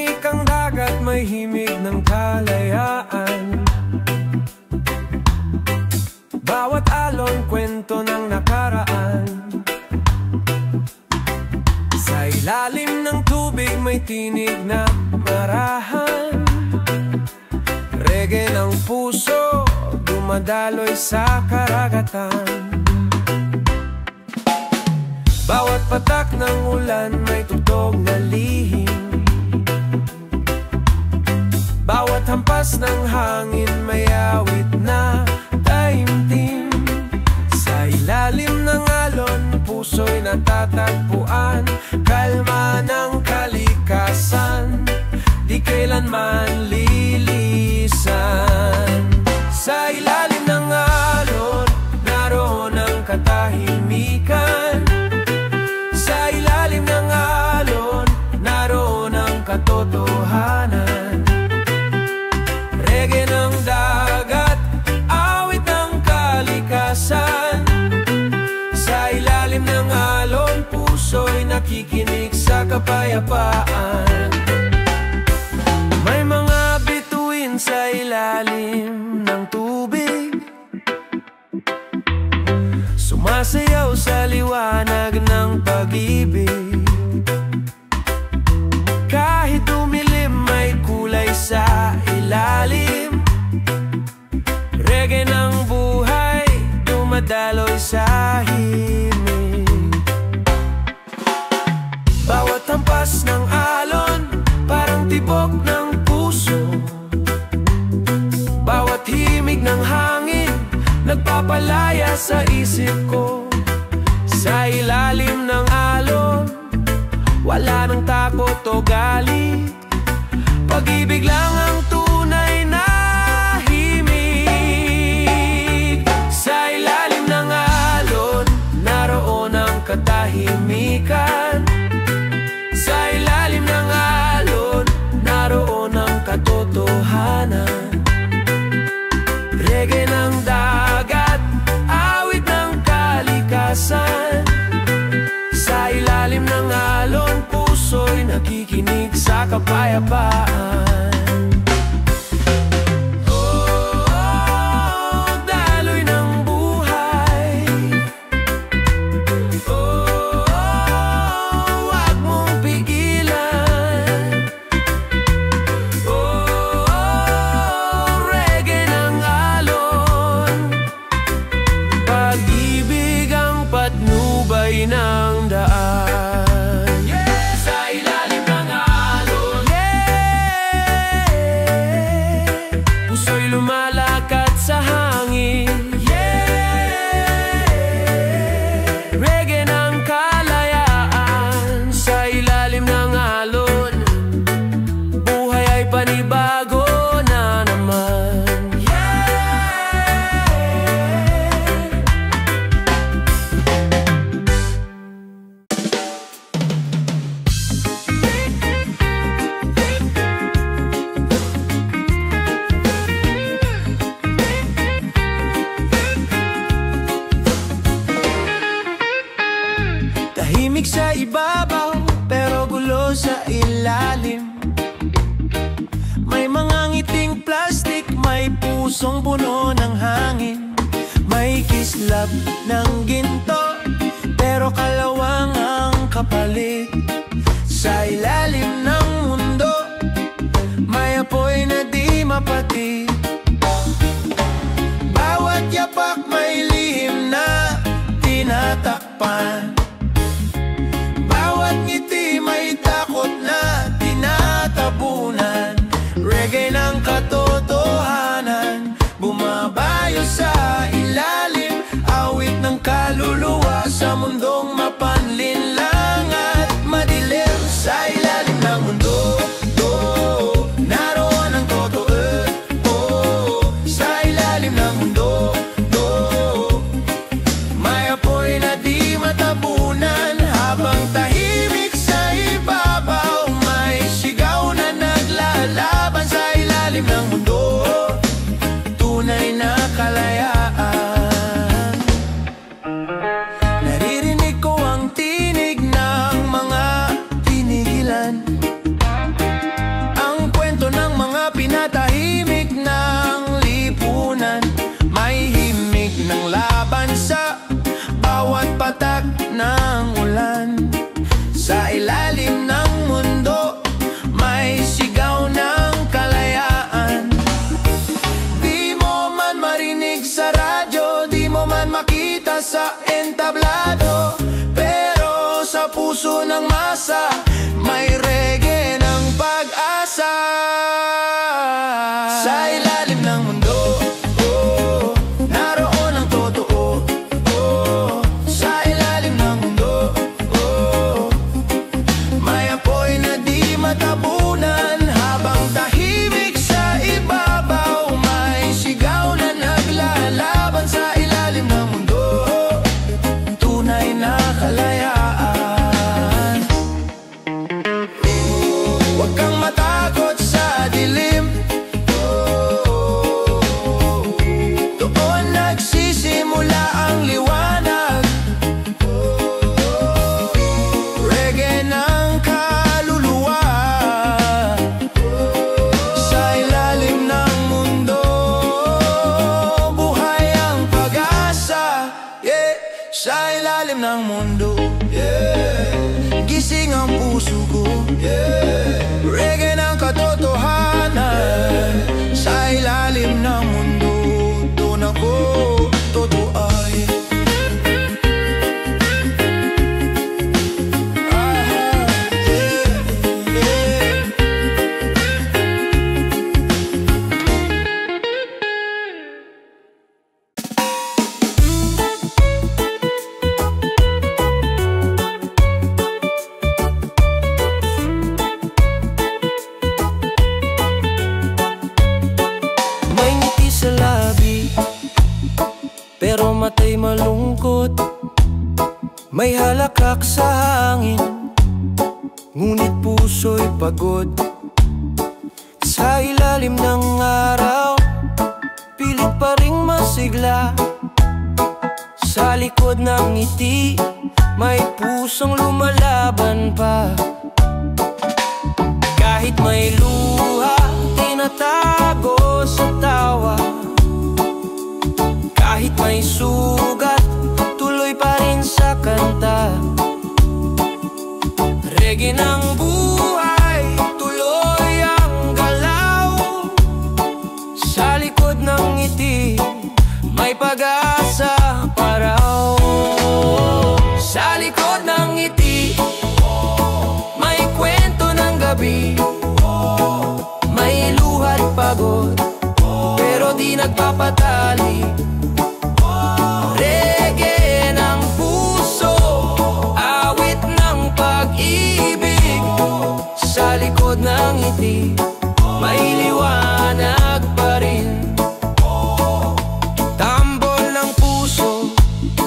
Tahimik ang dagat, may himig ng kalayaan. Bawat alon, kwento ng nakaraan. Sa ilalim ng tubig, may tinig na marahan. Reggae ng puso, dumadaloy sa karagatan. Bawat patak ng ulan, may tugtog na lihim. Bawat hampas ng hangin, may awit na taimtim. Sa ilalim ng alon, puso'y natatagpuan. Kalma ng kalikasan, di kailanman lilisan. Sa ilalim ng alon, naroon ang katahimikan. Sa ilalim ng alon, naroon ang katotohanan. Reggae ng dagat, awit ng kalikasan. Sa ilalim ng alon, puso'y nakikinig sa kapayapaan. May mga bituin sa ilalim ng tubig, sumasayaw sa liwanag ng pag-ibig. Kahit dumilim, may kulay sa ilalim. Reggae ng buhay, dumadaloy sa himig. Bawat hampas ng alon, parang tibok ng puso. Bawat himig ng hangin, nagpapalaya sa isip ko. Sa ilalim ng alon, wala nang takot o galit. Pag-ibig lang ang tunay na himig. Sa ilalim ng alon, naroon ang katahimikan. Sa ilalim ng alon, naroon ang katotohanan. Reggae ng dagat, awit ng kalikasan. Sa ilalim ng alon, puso'y nakikinig sa kapayapaan. Daloy ng buhay. Huwag mong pigilan. Reggae ng alon, pag-ibig ang patnubay ng daan. Sa ilalim ng alon, puso'y lumalakad sa hangin. Reggae ng kalayaan. Sa ilalim ng alon, buhay ay panibago na naman. Tahimik sa ibabaw, pero gulo sa ilalim. May mga ngiting plastic, may pusong puno ng hangin. May kislap ng ginto, pero kalawang ang kapalit. Sa ilalim ng mundo, may apoy na di mapatid. Bawat yapak may lihim na tinatakpan. Bawat ngiti may takot na tinatabunan. Reggae ng katotohanan, bumabayo sa ilalim. Awit ng kaluluwa sa mundong mapanlinlang at madilim. Sa ilalim ng mundo, ng masa, may reggae ng pag-asa. Sa ilalim ng mundo, naroon ang totoo. Sa ilalim ng mundo, may apoy na di matabunan. Habang tahimik sa ibabaw, may sigaw na naglalaban. Sa ilalim ng mundo, tunay na kalayaan. Huwag kang matakot sa dilim, doon nagsisimula ang liwanag. Reggae ng kaluluwa. Sa ilalim ng mundo, buhay ang pag-asa. Sa ilalim ng mundo, gising ang puso ko. Reggae ng katotohanan. Sa ilalim ng mundo, doon ako totoo. May ngiti sa labi, pero matay malungkot. May halakhak sa hangin, ngunit puso'y pagod. Sa ilalim ng araw, pilit pa ring masigla. Sa likod ng ngiti, may pusong lumalaban pa. Kahit may luha, tinatago sa tawa. Kahit may sugat, tuloy pa rin sa kanta. Reggae ng buhay, tuloy ang galaw. Sa likod ng ngiti, may pag-asa pa raw. Sa likod ng ngiti, may kwento ng gabi. May luha't pagod, pero di nagpapatali. Reggae ng puso, awit ng pag-ibig. Sa likod ng ngiti, may liwanag pa rin. Tambol ng puso,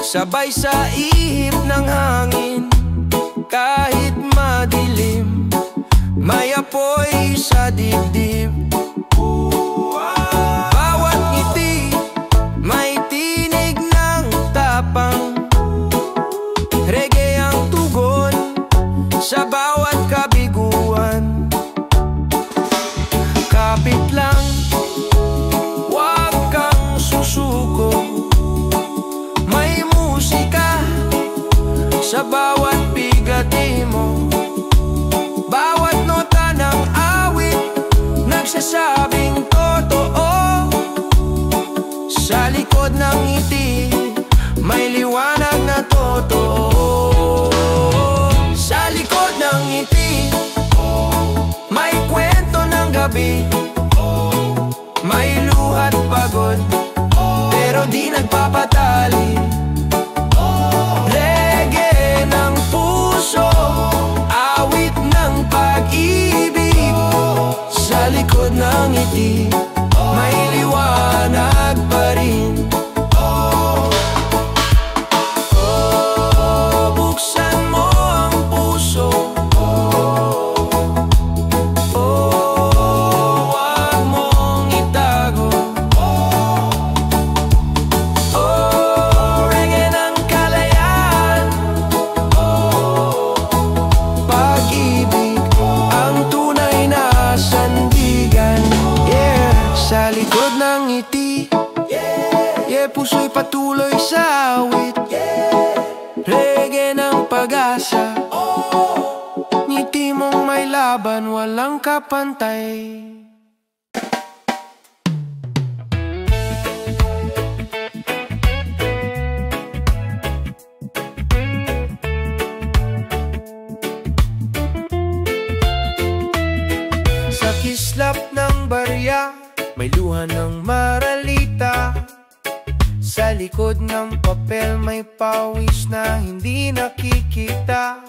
sabay sa ihip ng hangin. Kahit madilim, may apoy sa dibdib. Bawat ngiti, may tinig ng tapang. Reggae ang tugon sa bawat kabiguan. Kapit lang, huwag kang susuko. May musika sa bawat bigati mo. Bawat nota ng awit, nagsasabing totoo. Sa likod ng ngiti, may liwanag na totoo. Sa likod ng ngiti, may kwento ng gabi. May luha't pagod, pero di nagpapatali. Reggae ng puso, awit ng pag-ibig. Sa likod ng ngiti, may liwanag pa rin. Buksan mo ang puso, huwag mong itago. Reggae ng kalayaan, pag-ibig ang tunay na sandigan. Sa likod ng ngiti, puso'y patuloy sa awit. Reggae ng pag-asa, ngiti mong may laban, walang kapantay. kislap ng barya, may luha ng maralita. Sa likod ng papel may pawis na hindi nakikita.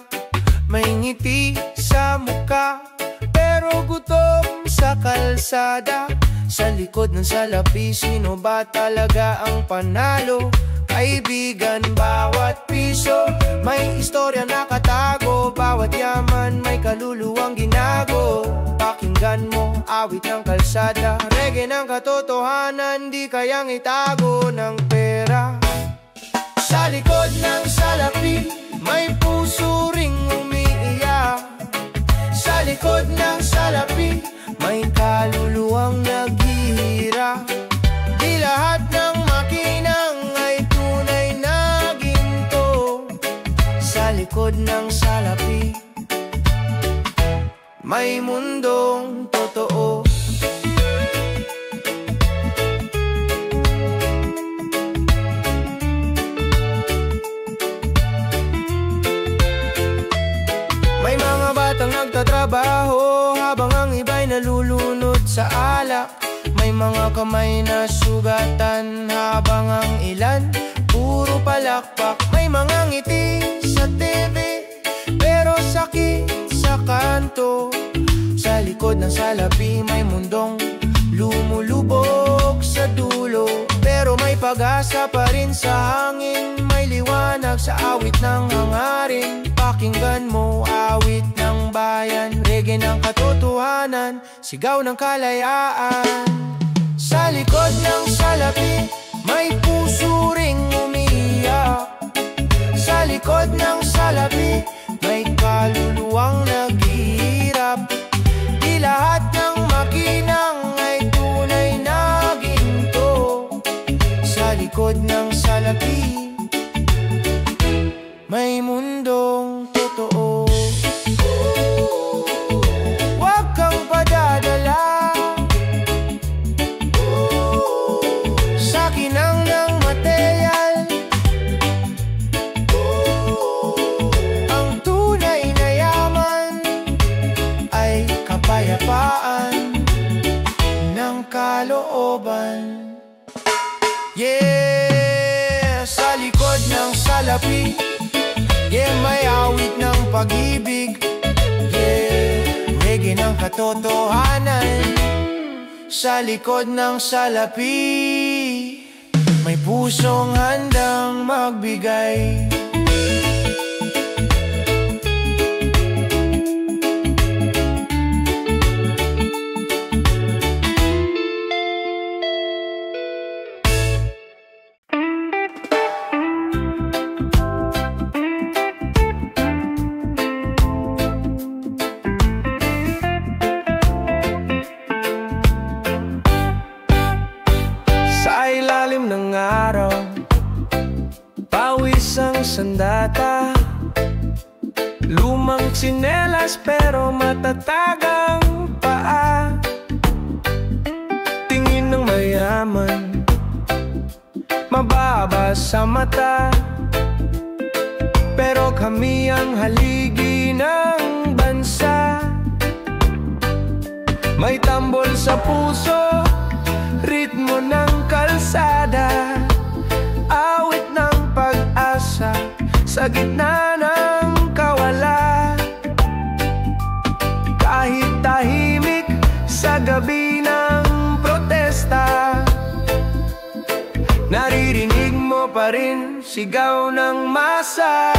May ngiti sa muka, pero gutom sa kalsada. Sa likod ng salapi, sino ba talaga ang panalo? Kaibigan, bawat piso may istorya nakatago. Bawat yaman may kaluluwang ginago. Pakinggan mo, awit ng kalsada, reggae ng katotohanan, di kayang itago ng pera. Sa likod ng salapi, may puso ring umiiyak. Sa likod ng salapi, may kaluluwang naghihirap. Di lahat ng makinang ay tunay na ginto. Sa likod ng salapi, may mundong totoo. May mga batang nagtatrabaho habang ang iba'y nalulunod sa alak. May mga kamay na sugatan habang ang ilan puro palakpak. May mga ngiti sa TV pero sakit sa kanto. Sa likod ng salapi may mundong lumulubog sa dulo, pero may pag-asa pa rin sa hangin. May liwanag sa awit ng hangarin. Pakinggan mo, awit ng bayan, reggae ng katotohanan, sigaw ng kalayaan. Sa likod ng salapi, may puso ring umiiyak. Sa likod ng salapi, may kaluluwang naghihirap. Di lahat ng makinang ay tunay na ginto. Sa likod ng salapi, may mundong totoo. Huwag kang padadala sa kinang ng material. Ang tunay na yaman ay kapayapaan ng kalooban. Yeah, sa likod ng salapi, yeah, may awit ng pag-ibig. Yeah, reggae ng katotohanan. Sa likod ng salapi, may pusong handang magbigay. Ng araw, pawis ang sandata. Lumang tsinelas pero matatag ang paa. Tingin ng mayaman, mababa sa mata, pero kami ang haligi ng bansa. May tambol sa puso, ritmo ng kalsada, awit ng pag-asa sa gitna ng kawala. Kahit tahimik sa gabi ng protesta, naririnig mo pa rin sigaw ng masa.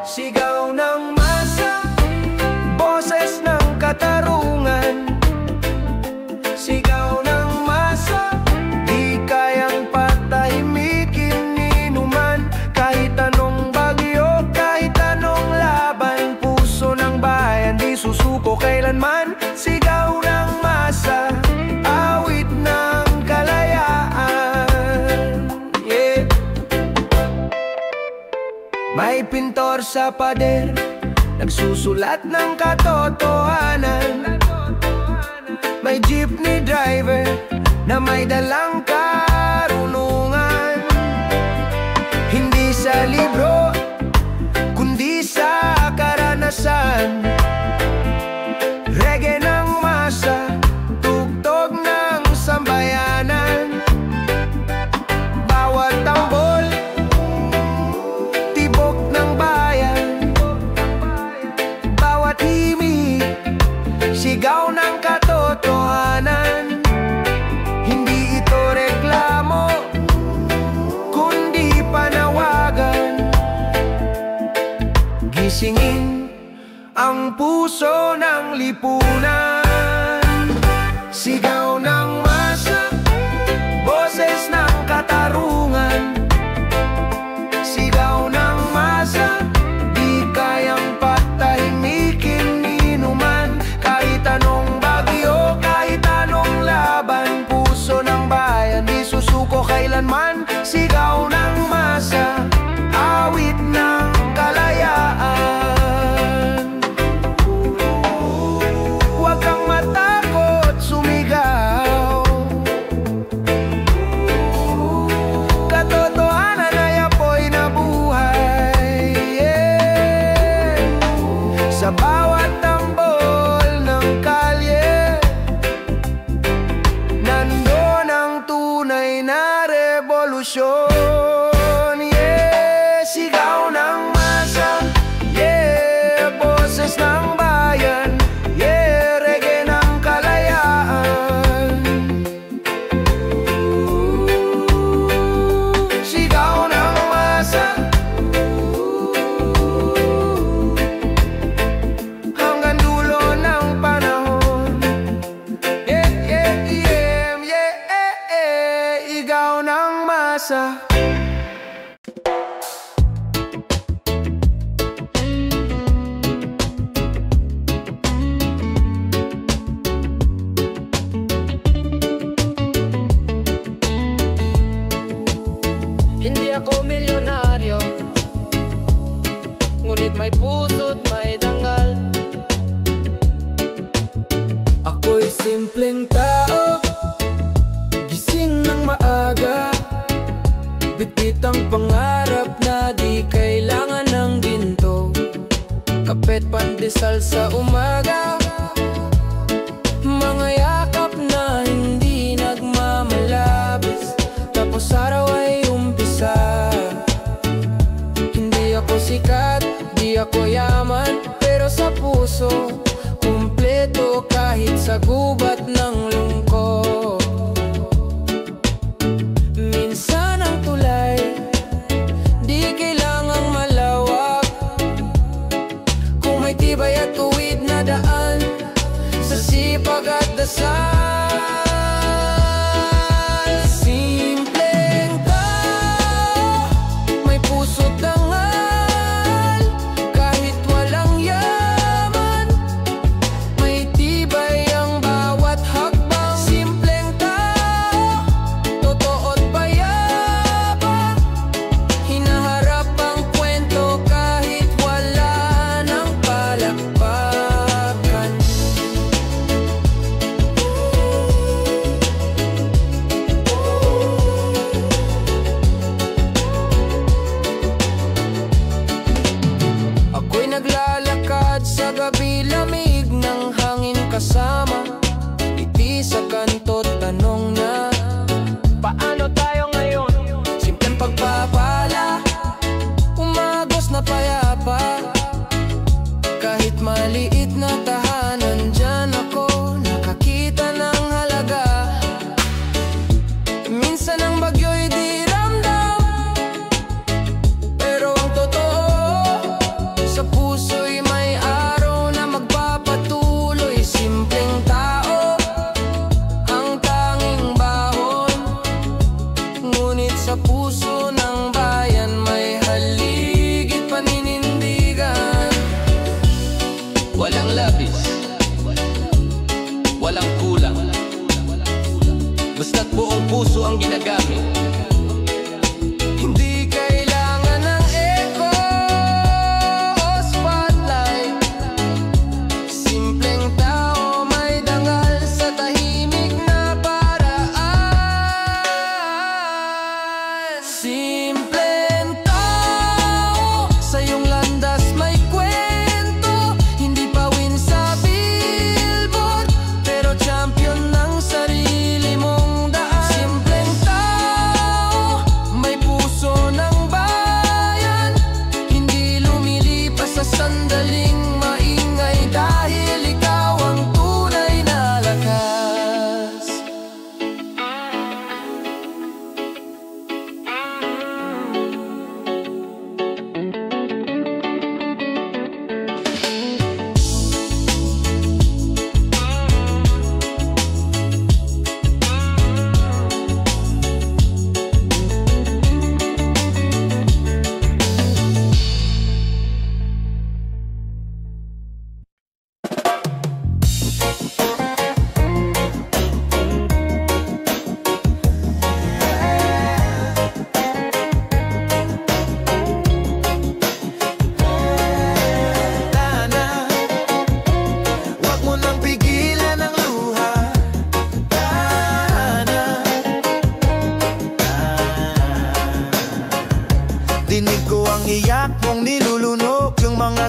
Sigaw ng masa, boses ng katarungan. Sigaw ng masa, di kayang patahimikin ni numan. Kahit anong bagyo, kahit anong laban, puso ng bayan di susuko kailanman. Sigaw ng masa, awit ng kalayaan. Yeah. May pintor sa pader, nagsusulat ng katotohanan. May jeepney driver na may dalang karunungan. Hindi sa libro, kundi sa karanasan. Reggae Sigaw ng katotohanan, hindi ito reklamo, kundi panawagan. Gisingin ang puso ng lipunan. Sigaw ng masa, boses ng katarungan. Sigaw ng masa, di kayang patahimikin ni numan. Kahit anong bagyo, kahit anong laban, puso ng bayan di susuko kailanman. Sigaw ng masa, awit ng kalayaan. Huwag kang matakot sumigaw, katotohanan ay apoy na buhay, yeah. Sa bawat tambol ng kalye, nandun ang tunay na revolusyon, yeah. Sigaw ng masa, yeah. Boses ng bayan, yeah. Reggae ng kalayaan. Sigaw ng masa, hanggang dulo ng panahon, yeah, yeah, yeah, yeah, yeah. Igaw ng masa. Hindi ako milyonaryo, ngunit may puso't may dangal. Ako'y simpleng tao, gising ng maaga, bitbit ang pangarap na di kailangan ng ginto. Kapet pandesal sa umaga, mga yakap na hindi nagmamalabis, tapos araw ay umpisa. Hindi ako sikat, di ako yaman, pero sa puso kumpleto kahit sa gubat ng lungkot. Minsan ang tulay di kailangang malawak, kung may tibay at tuwid na daan, sa sipag at dasal. Simpleng tao, may puso't dangal, kahit walang yaman, may tibay ang bawat hakbang. Simpleng tao, totoo't payapa, hinaharap ang kwento kahit wala ng palakpakan. Ako'y naglalakad sa gabi, lamig ng hangin kasama, ngiti sa kanto't tanong na, paano tayo ngayon? Simpleng pagpapala, umagos na payapa, kahit maliit na tahanan, dyan ako nakakita ng halaga. Minsan ang bagyo'y di ramdam, pero ang totoo, sa puso'y may araw na magpapatuloy. Simpleng tao, ang tanging bahon, ngunit sa puso ng bayan may haligit paninindigan. Walang labis, walang kulang, basta't buong puso ang ginagamit. Hindi kailangan ng echo o spotlight. Simpleng tao, may dangal sa tahimik na paraan. Simpleng tao, sa iyong landas may kwento, hindi pawin sa billboard, pero champion ng sarili mong daan. Simpleng tao,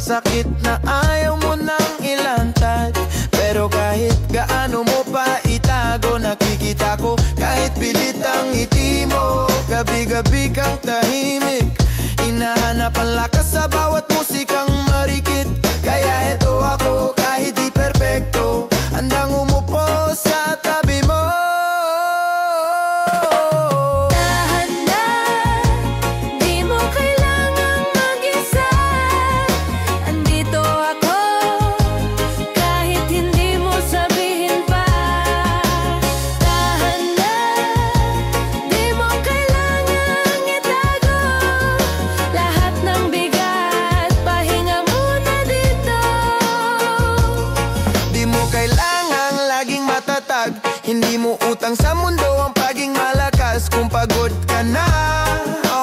masakit na ayaw mo nang ilantad. Pero kahit gaano mo pa itago, nakikita ko kahit pilit ang ngiti mo. Gabi-gabi kang tahimik, hinahanap ang lakas sa bawat musikang marikit. Kaya eto ako kahit di perpekto, handang umupo sa tabi mo. Hindi mo utang sa mundo ang paging malakas. Kung pagod ka na,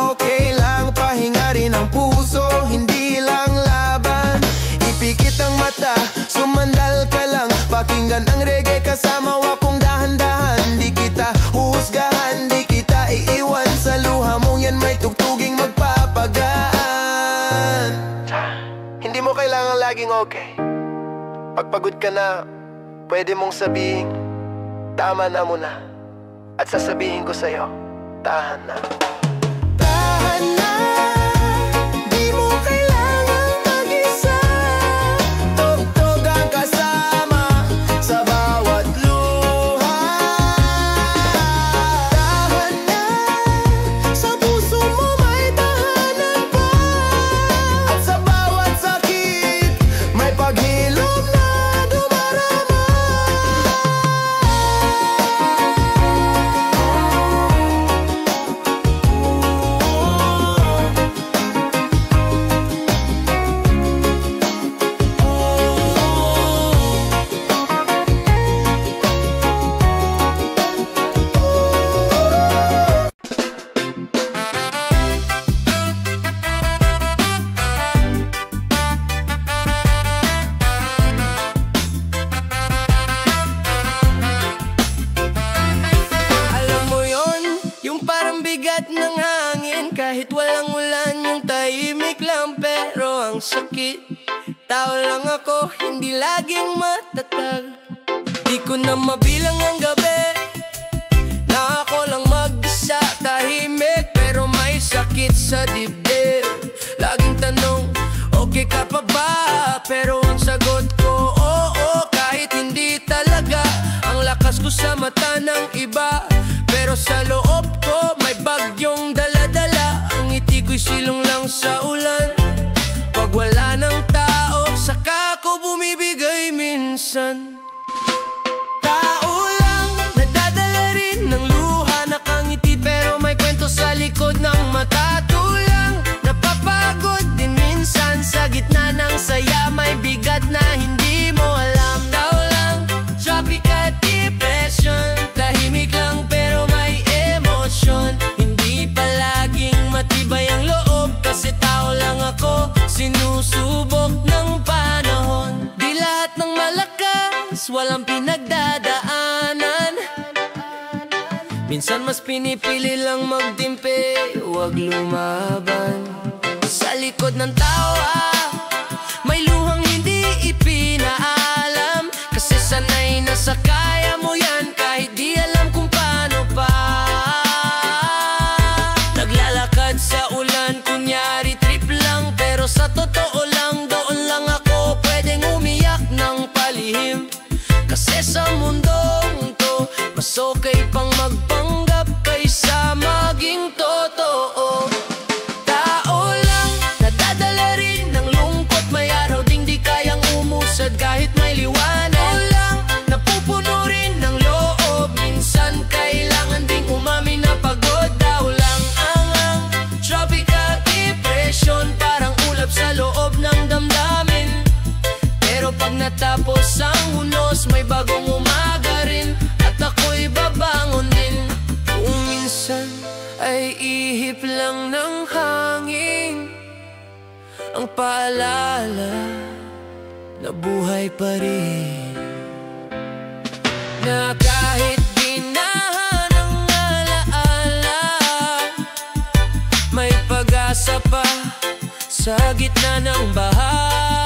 okay lang, pahinga rin ang puso, hindi lang laban. Ipikit ang mata, sumandal ka lang, pakinggan ang reggae kasama wakong dahan-dahan. Di kita huhusgahan, di kita iiwan, sa luha mong yan may tugtuging magpapagaan. Hindi mo kailangan laging okay. Pagpagod ka na, pwede mong sabihin tama na muna. At sasabihin ko sa'yo, tahan na. Tahan na, di mo kailangan mag-isa. Tugtog ang kasama sa bawat luha. Tahan na, sa puso mo may tahanan pa. At sa bawat sakit, may paghilom na dumarama. Bigat ng hangin, kahit walang ulan, yung tahimik lang pero ang sakit. Tao lang ako, hindi laging matatag. Di ko na mabilang ang gabi na ako lang mag-isa, tahimik pero may sakit sa dibdib. Laging tanong, okay ka pa ba? Pero ang sagot ko, oo, kahit hindi talaga. Ang lakas ko sa mata ng iba, pero sa loob ko may bagyong dala-dala. Ang ngiti ko'y silong lang sa ulan. Pag wala ng tao, saka ko bumibigay minsan. Tao lang, nadadala rin ng luha, nakangiti pero may kwento sa likod ng mata. Tulang, napapagod din minsan, sa gitna ng saya may bigat na hindi mo alam. Tao lang, tropical depression, tahimik lang pero may emosyon. Hindi palaging matibay ang loob, kasi tao lang ako, sinusubok ng panahon. Di lahat ng malakas, walang pinagdadaanan. Minsan mas pinipili lang magtimpi, huwag lumaban. Sa likod ng tawa, may luhang hindi ipinaalam, kasi sanay na sa kaya mo yan, kahit di alam kung paano pa. Naglalakad sa ulan, kunyari trip lang, pero sa totoo lang, doon lang ako pwedeng umiyak ng palihim. Kasi sa mundong to, mas okay pang magpanggap kaysa maging totoo. Tao lang, nadadala rin ng lungkot, may araw ding di kayang umusad kahit may liwanag. Tao lang, napupuno rin ng loob, minsan kailangan ding umamin na pagod. Tao lang ang tropical depression, parang ulap sa loob ng damdamin. Pero pag natapos ang hunos, may bagong umaga rin, at ako'y babangon din. Kung minsan ay ihip lang ng hangin, ang paalala na buhay pa rin, na kahit ginahan ng alaala, may pag-asa pa sa gitna ng baha.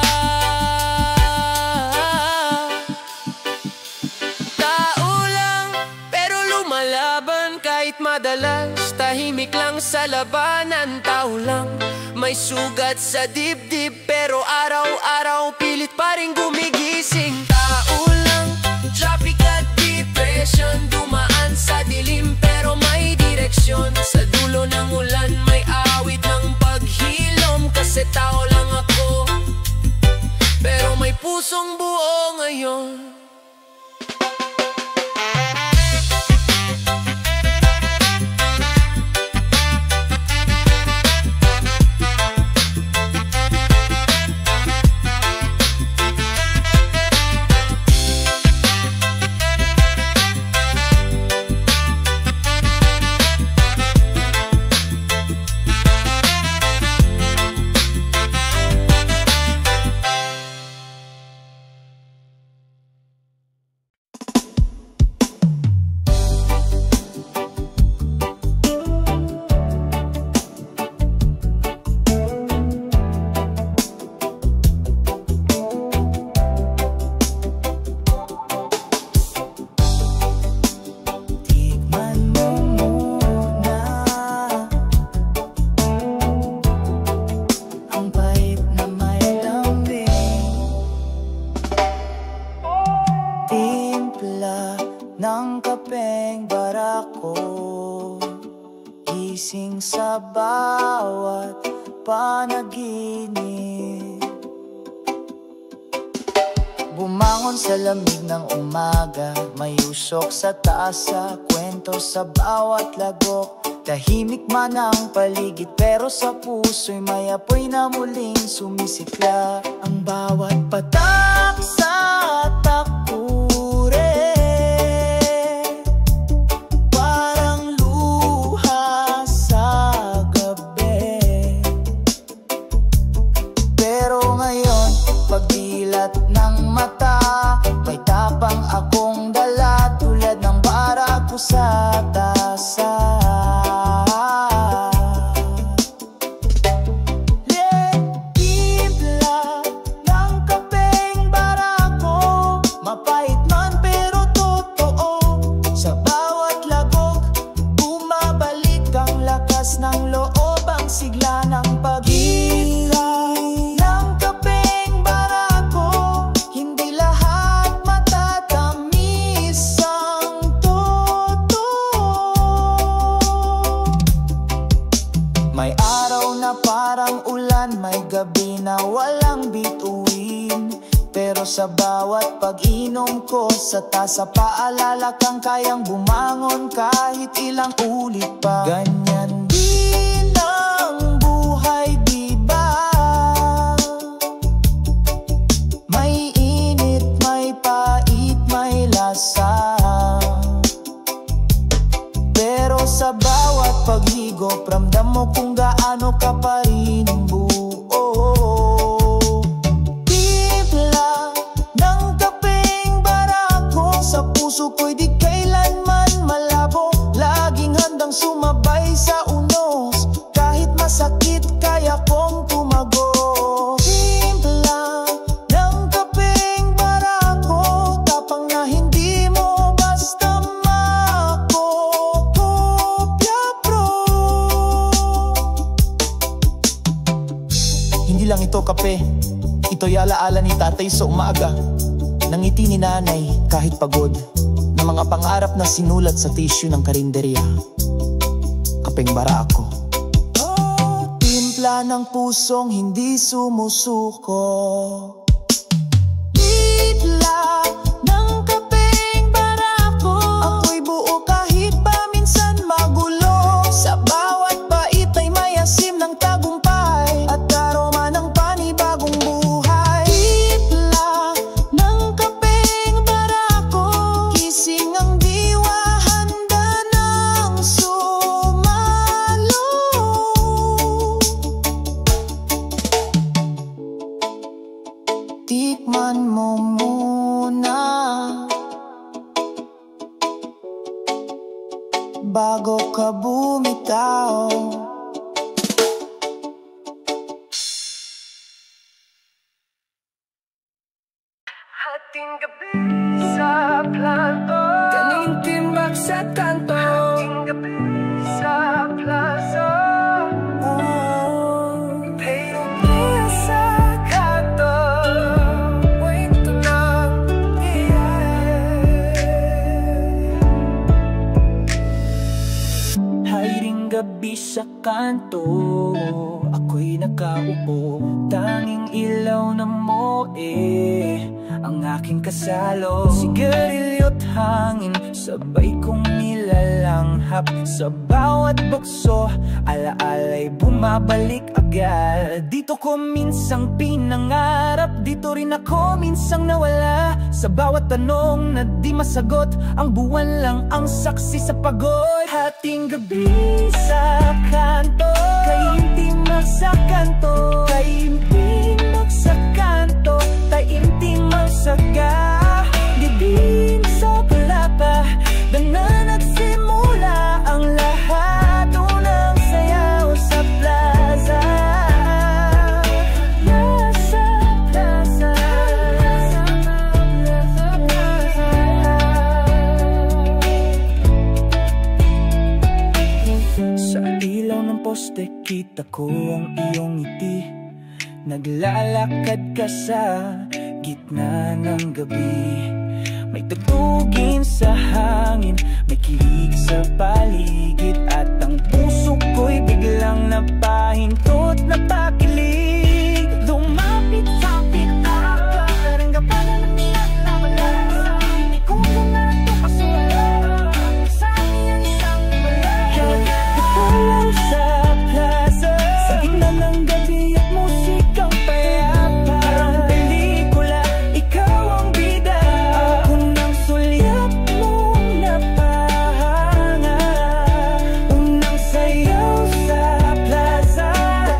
Kahit madalas tahimik lang sa labanan, tao lang may sugat sa dibdib, pero araw-araw pilit pa rin gumigising. Tao lang, traffic at depression, dumaan sa dilim pero may direksyon. Sa dulo ng ulan may awit ng paghilom, kasi tao lang ako, pero may pusong buo ngayon. ng kapeng barako, gising sa bawat panaginip. Bumangon sa lamig ng umaga, may usok sa taas, sa kwento sa bawat lagok. Tahimik man ang paligid, pero sa puso'y may apoy na muling sumisikla. Ang bawat patak sa takure, parang luha sa gabi. Pero ngayon, pagdilat ng mata, may tapang akong dala, tulad ng barako sa tasa. Ng loob ang sigla ng pag-iray ng kapeng barako. Hindi lahat matatamis ang totoo. May araw na parang ulan, may gabi na walang bituin. Pero sa bawat pag-inom ko sa tasa, paalala kang kayang bumangon kahit ilang ulit pa. Ganyan sa bawat paghigop, ramdam mo kung gaano ka pa rin buo. Timpla ng kapeng barako, sa puso ko'y di kailanman malabo. Laging handang sumabay sa unos, kahit masakit kaya kong tumago. Timpla ng kapeng barako, tapang na hindi mo basta mako. Hindi lang ito kape, ito'y alaala ni tatay sa umaga, nangiti ni nanay kahit pagod, ng mga pangarap na sinulat sa tissue ng karinderya. Kapeng barako, timpla ng pusong hindi sumusuko. Titla ng kapeng barako, ako'y buo kahit paminsan magulo. Sa bawat bait ay may asim ng tagumpay at aroma ng panibagong buhay. Titla ng kapeng barako, gising ang diwa, handa ng sumalo. Tikman mo muna bago ka bumitaw. Hating gabi sa planto, kaning timbak sa kanto. Hating gabi gabi sa kanto, ako'y nakaupo. Tanging ilaw na moe ang aking kasalo. Sigarilyo't hangin, sabay kong nilalanghap. Sa bawat bukso, alaala'y bumabalik agad. Dito ko minsang pinangarap, dito rin ako minsang nawala. Sa bawat tanong na di masagot, ang buwan lang ang saksi sa pagod. Hating gabi sa kanto, kaimtimag sa kanto, kaimtimag sa kanto, taimtimag sa dibin sa palapa. Doon na nagsimula ang lahat, unang sayaw sa plaza. Sa ilaw ng poste kita ko ang iyong ngiti. Naglalakad ka sa gitna ng gabi. May tugtugin sa hangin, may kilig sa paligid, at ang puso ko'y biglang napahintot, napakilig. Lumapit sa kita, parang gapanan ng nawala. Hindi ko na ito kasuwala, sa akin ang isang wala. Kapulang sa plaza, sa gitna ng gabi at musikang payapa. Parang pelikula, ikaw ang bida, ako nang sulyap mong napahanga. Unang sayaw sa plaza,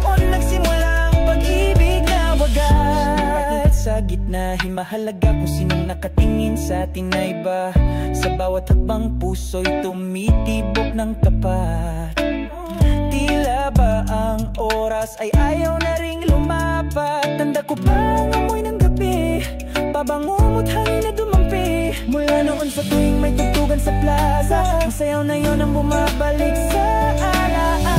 doon nagsimula ang pag-ibig na wagas. Sa gitna, himahalaga kung sinong nakatingin sa atin na iba. Sa bawat hakbang puso'y tumitibok ng tapat. Tila ba ang oras ay ayaw na ring lumapat? Tanda ko pa ang amoy ng gabi, pabangumot hangin na dumampi. Mula noon sa tuwing may tugtugan sa plaza, ang sayaw na yun ang bumabalik sa alaala.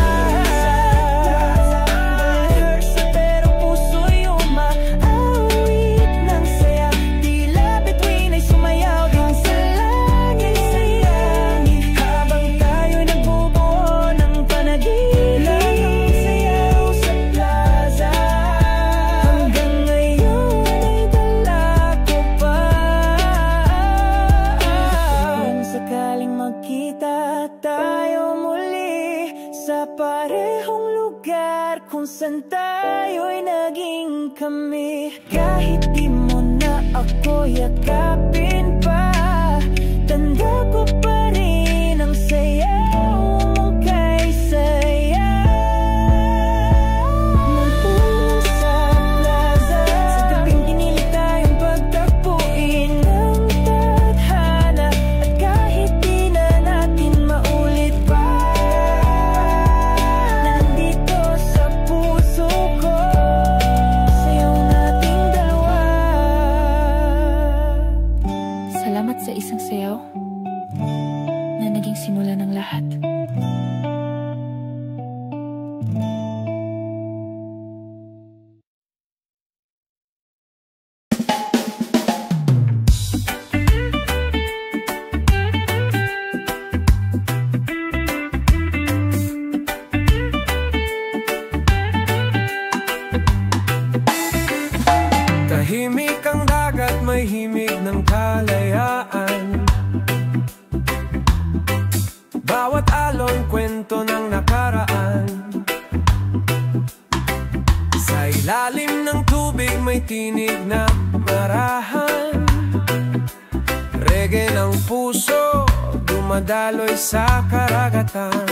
Pero puso'y umaawit ng saya, tila bituin ay sumayaw din sa langit sayangin. Habang tayo'y nagbubuo ng panaginip, ang sayaw sa plaza. Hanggang ngayon ay dala ko pa. Kung sakaling magkita tayo muli sa parehong lugar kung saan tayo'y naging kami, kahit di mo na ako yakapin pa, tanda ko pa rin ang sayaw mong kay saya. Nagpulo sa plaza, sa gabing pinilit tayong pagtagpuin ng tadhana, at kahit di na natin maulit pa, nandito sa puso ko, sayaw nating dalawa. Salamat sa isang sayaw na naging simula ng lahat. Tahimik ang dagat, may himig ng kalayaan. Bawat alon, kwento ng nakaraan. Sa ilalim ng tubig, may tinig na marahan. Reggae ng puso, dumadaloy sa karagatan.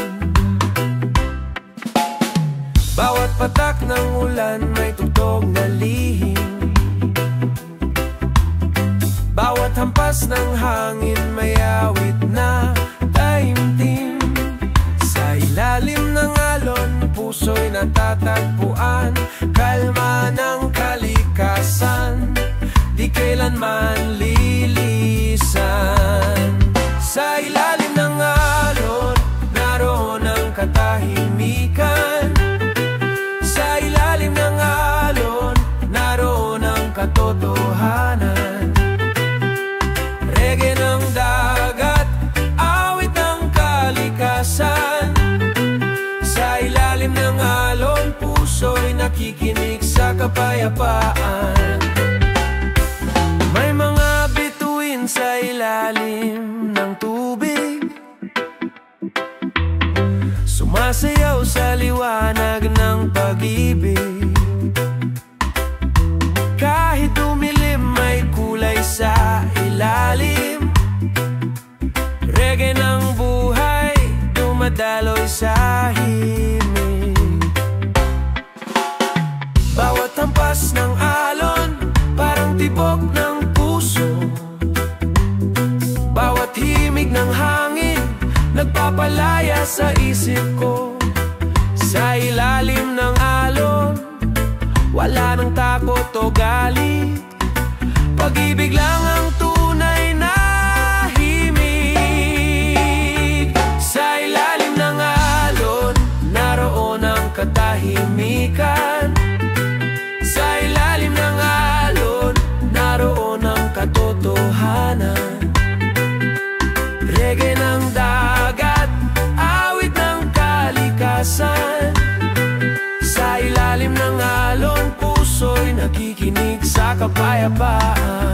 Bawat patak ng ulan, may tugtog na lihim. Bawat hampas ng hangin, may awit na taimtim. Sa ilalim ng alon, puso'y natatagpuan. Kalma ng kalikasan, di kailanman lilisan. Sa ilalim ng alon, naroon ang katahimikan. Sa ilalim ng alon, naroon ang katotohanan. Reggae ng dagat, awit ng kalikasan. kapayapaan. May mga bituin sa ilalim ng tubig, sumasayaw sa liwanag ng pag-ibig. Kahit dumilim may kulay sa ilalim, reggae ng buhay dumadaloy sa himig. Bawat hampas ng alon parang tibok ng puso, bawat himig ng hangin nagpapalaya sa isip ko. Sa ilalim ng alon wala nang takot o galit, pag-ibig lang ang tunay na himig. Sa ilalim ng alon naroon ang katahimikan, sa ilalim ng alon naroon ang katotohanan. Reggae ng dagat, awit ng kalikasan. Sa ilalim ng alon, puso'y nakikinig sa kapayapaan.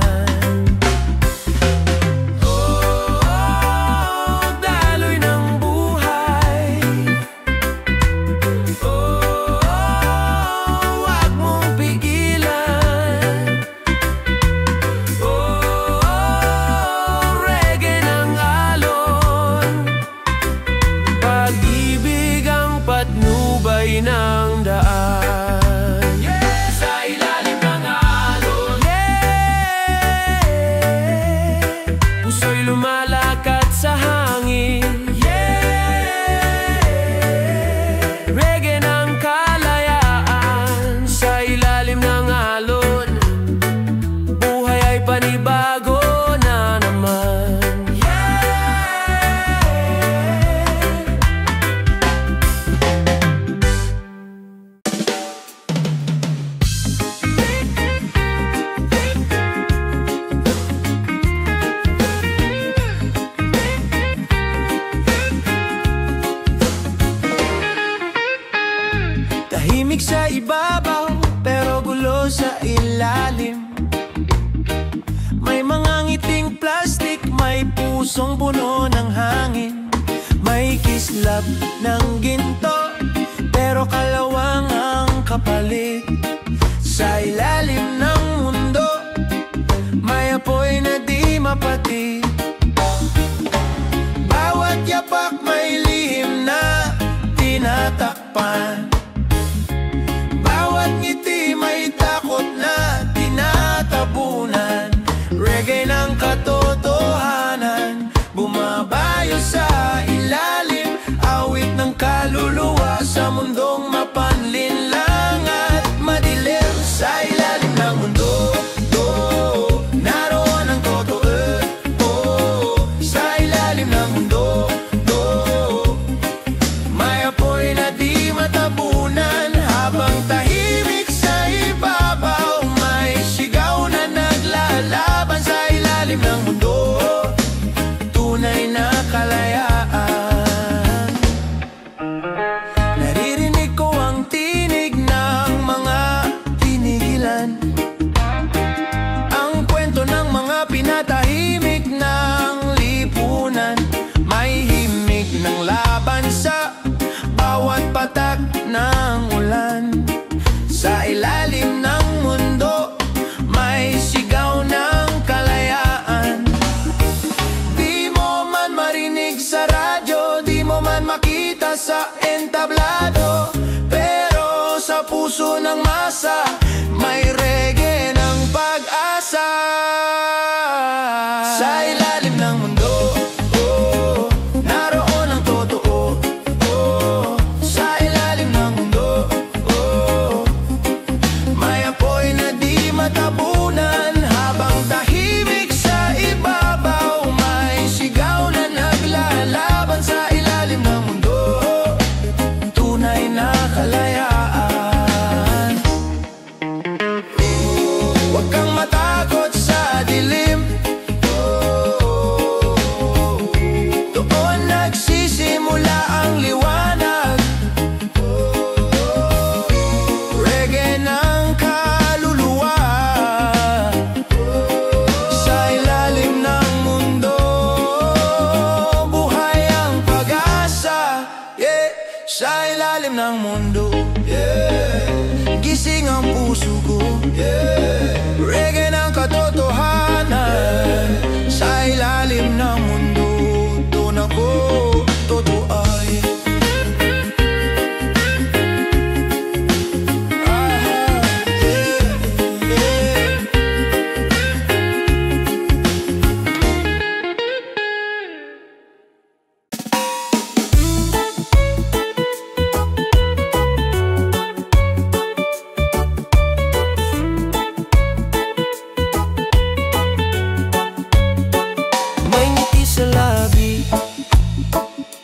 Ng daan, yeah! Sa ilalim ng alon, yeah! Puso'y lumalakad sa hangin, yeah! Reggae ng kalayaan. Sa ilalim ng alon buhay ay panibago na naman, tahimik sa ibabaw, pero gulo sa ilalim. May mga ngiting plastic, may pusong puno ng hangin. May kislap ng ginto, pero kalawang ang kapalit. Sa ilalim ng mundo, may apoy na di mapatid. Bawat yapak may lihim na tinatakpan, bawat ngiti may takot na tinatabunan. Reggae ng katotohanan bumabayo sa ilalim, awit ng kaluluwa sa mundong mapanlinlang at madilim. Sa ilalim ng mundo, naroon ang totoo. Sa ilalim ng mundo, may apoy na di matabunan. Habang tahimik sa ibabaw, may sigaw na naglalaban. Sa ilalim ng mundo, tunay na kalayaan. Naririnig ko ang tinig ng mga tinigilan, ang kwento ng mga pinatahimik ng lipunan. May himig ng laban sa bawat patak ng ulan. Sa ilalim ng mundo, may sigaw ng kalayaan. Di mo man marinig sa radyo, di mo man makita sa entablado, pero sa puso ng masa may reggae ng pag-asa. Sa ilalim ng mundo, naroon ang totoo. Sa ilalim ng mundo, may apoy na di matabunan. Habang tahimik sa ibabaw, may sigaw na naglalaban. Sa ilalim ng mundo, tunay na kalayaan. ng mundo. Gising ang puso ko. Reggae ng katotohanan. Sa ilalim ng mundo, doon ako totoo-ay.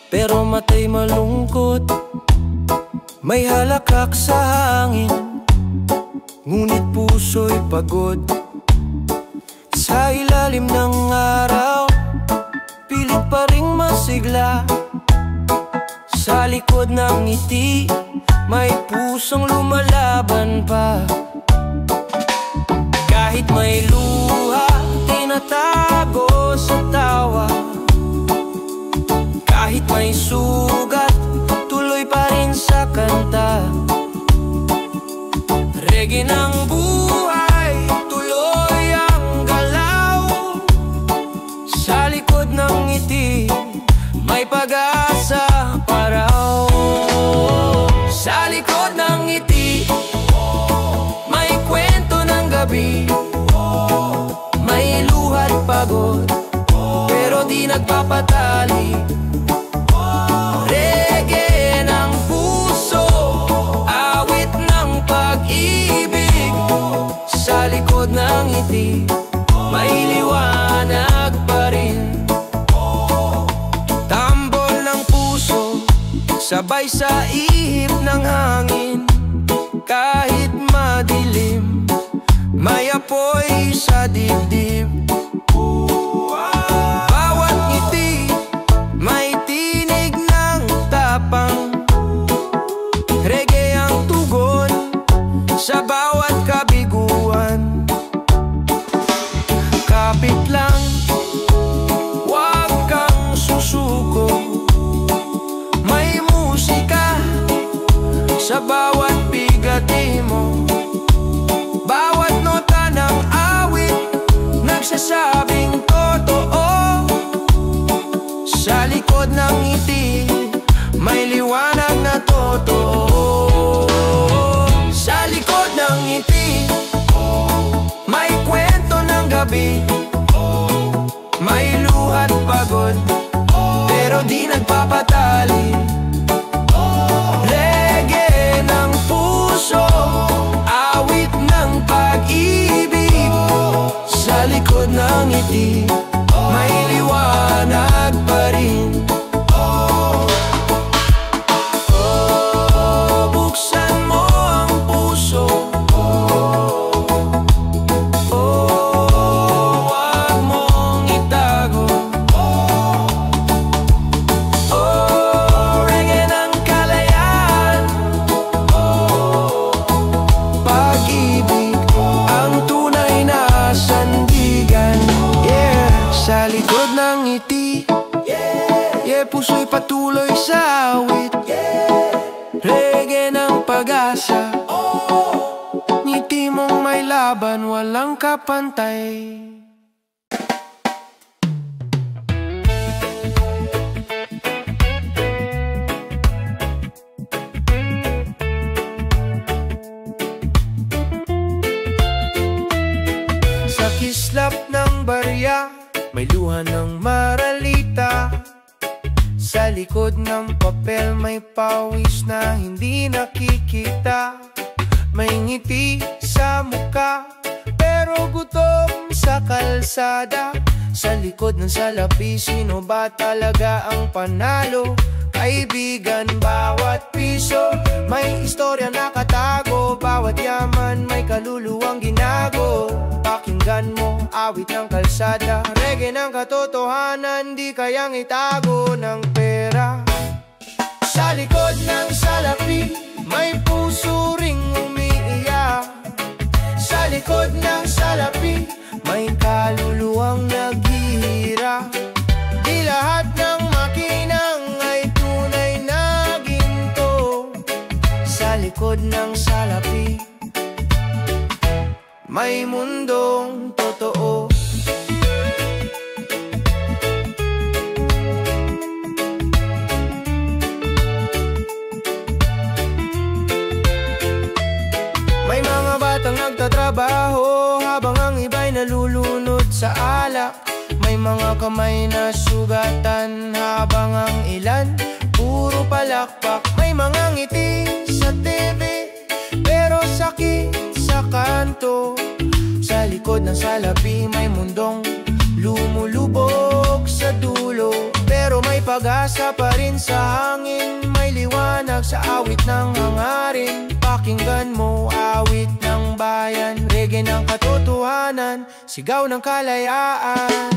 Pero matay malungkot, may halakak sa hangin, ngunit puso'y pagod. Sa ilalim ng araw, pilit pa ring masigla. Sa likod ng ngiti, may pusong lumalaban pa. Kahit may luha, tinatago sa tawa. Kahit may sugat, tuloy pa rin sa kanta. Reggae ng buhay, tuloy ang galaw. Sa likod ng ngiti, may pag-asa pa raw. Sa likod ng ngiti, may kwento ng gabi. May luha't pagod, pero di nagpapatali. Reggae ng puso, awit ng pag-ibig. Sa likod ng ngiti, may liwanag pa rin. Tambol ng puso, sabay sa ihip ng hangin. Kahit madilim, may apoy sa dibdib. Bawat ngiti, may tinig ng tapang. Reggae ang tugon sa bawat kabiguan. Kapit lang, huwag kang susuko. May musika sa bawat bigati mo. Bawat nota ng awit, nagsasabing totoo. Sa likod ng ngiti, may liwanag na totoo. Sa likod ng ngiti, may kwento ng gabi. May luha't pagod, pero di nagpapatali. Reggae ng puso, awit ng pag-ibig. Sa likod ng ngiti, may liwanag pa rin. Buksan mo ang puso. Huwag mong itago. Reggae ng kalayaan. Pag-ibig ang tunay na sandigan. Sa likod ng ngiti, puso'y patuloy sa awit. Reggae ng pag-asa, ngiti mong may laban, walang kapantay. Sa kislap ng barya, may luha ng maralita. Sa likod ng papel may pawis na hindi nakikita. May ngiti sa muka, pero gutom sa kalsada. Sa likod ng salapi, sino ba talaga ang panalo? Kaibigan, bawat piso may istorya nakatago. Bawat yaman may kaluluwang ginago. Pakinggan mo, awit ng kalsada. Reggae ng katotohanan, di kayang itago ng pera. Sa likod ng salapi, may puso ring umiiyak. Sa likod ng salapi, may kaluluwang naghihirap. Di lahat ng makinang ay tunay na ginto. likod ng salapi may mundong totoo. May mga batang nagtatrabaho habang ang iba'y nalulunod sa alak. May mga kamay na sugatan habang ang ilan puro palakpak. May mga ngiti sa TV pero sakit sa kanto. Sa likod ng salapi may mundong lumulubog sa dulo, pero may pag-asa pa rin sa hangin. May liwanag sa awit ng hangarin. Pakinggan mo awit ng bayan, reggae ng katotohanan, sigaw ng kalayaan.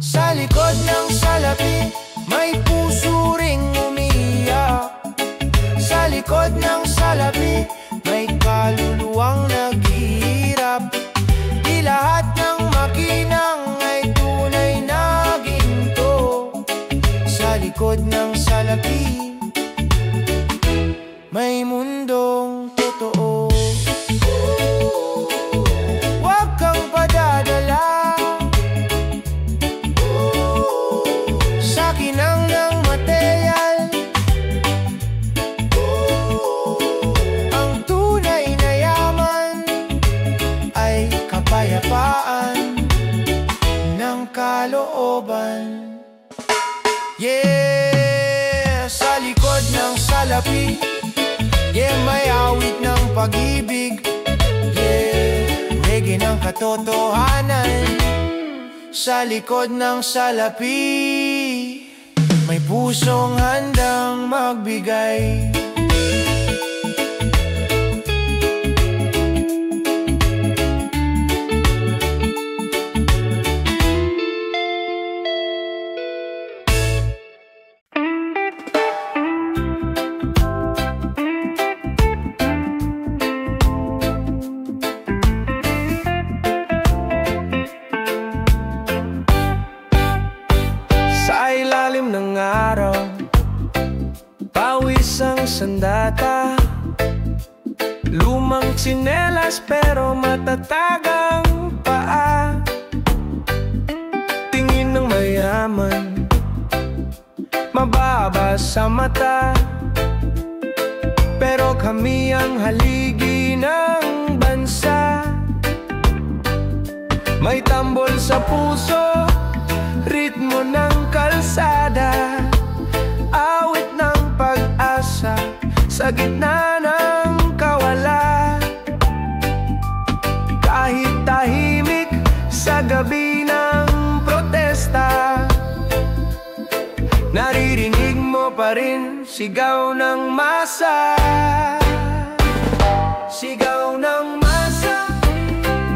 Sa likod ng salapi may puso ring umiiyak. Sa likod ng salapi may kaluluwang naghihirap. Di lahat ng makinang ay tunay na ginto. Sa likod ng salapi may mundong totoo. Huwag kang padadala sa kinang ng material. Ang tunay na yaman ay kapayapaan ng kalooban. Yeah, sa likod ng salapi, yeah, may awit ng pag-ibig. Yeah, reggae ng katotohanan. Sa likod ng salapi may pusong handang magbigay. Ng araw, pawis ang sandata. Lumang tsinelas pero matatag ang paa. Tingin ng mayaman, mababa sa mata, pero kami ang haligi ng bansa. May tambol sa puso, ritmo ng kalsada, awit ng pag-asa sa gitna ng kawalan. Kahit tahimik sa gabi ng protesta, naririnig mo pa rin sigaw ng masa. Sigaw ng masa,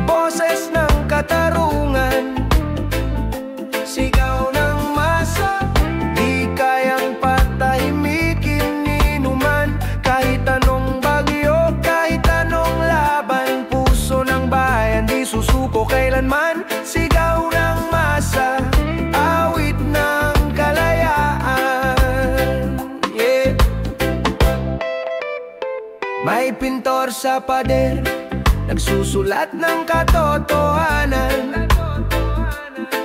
boses ng katarungan. Sigaw ng masa, di kayang patahimikin ni numan. Kahit anong bagyo, kahit anong laban, puso ng bayan di susuko kailanman. Sigaw ng masa, awit ng kalayaan. Yeah. May pintor sa pader, nagsusulat ng katotohanan.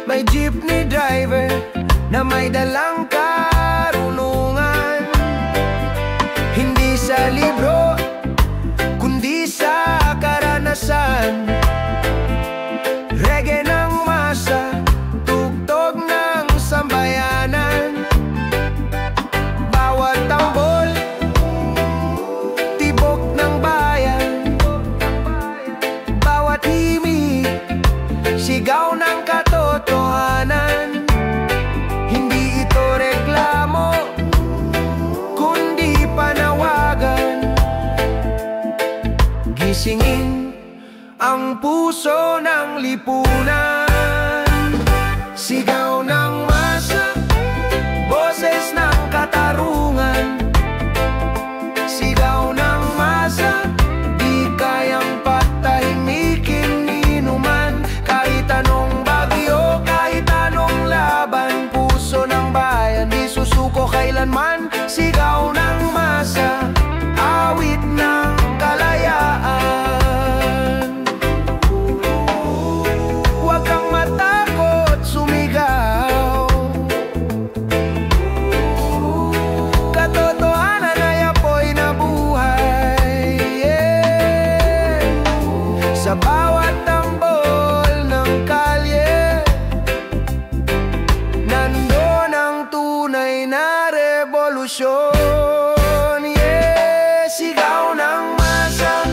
May jeepney driver na may dalang karunungan. Hindi sa libro, kundi sa karanasan. Reggae ng masa, tugtog ng sambayanan. Bawat tambol, tibok ng bayan. Bawat himig, sigaw ng katotohanan. Hindi ito reklamo, kundi panawagan. Gisingin ang puso ng lipunan. Sigaw ng masa, boses ng katarungan. Sigaw ng masa, di kayang patahimikin ni numan. Kahit anong bagyo, kahit anong laban, puso ng bayan di susuko kailanman. Sigaw ng masa, awit ng tunay na revolusyon. Yeah, sigaw ng masa,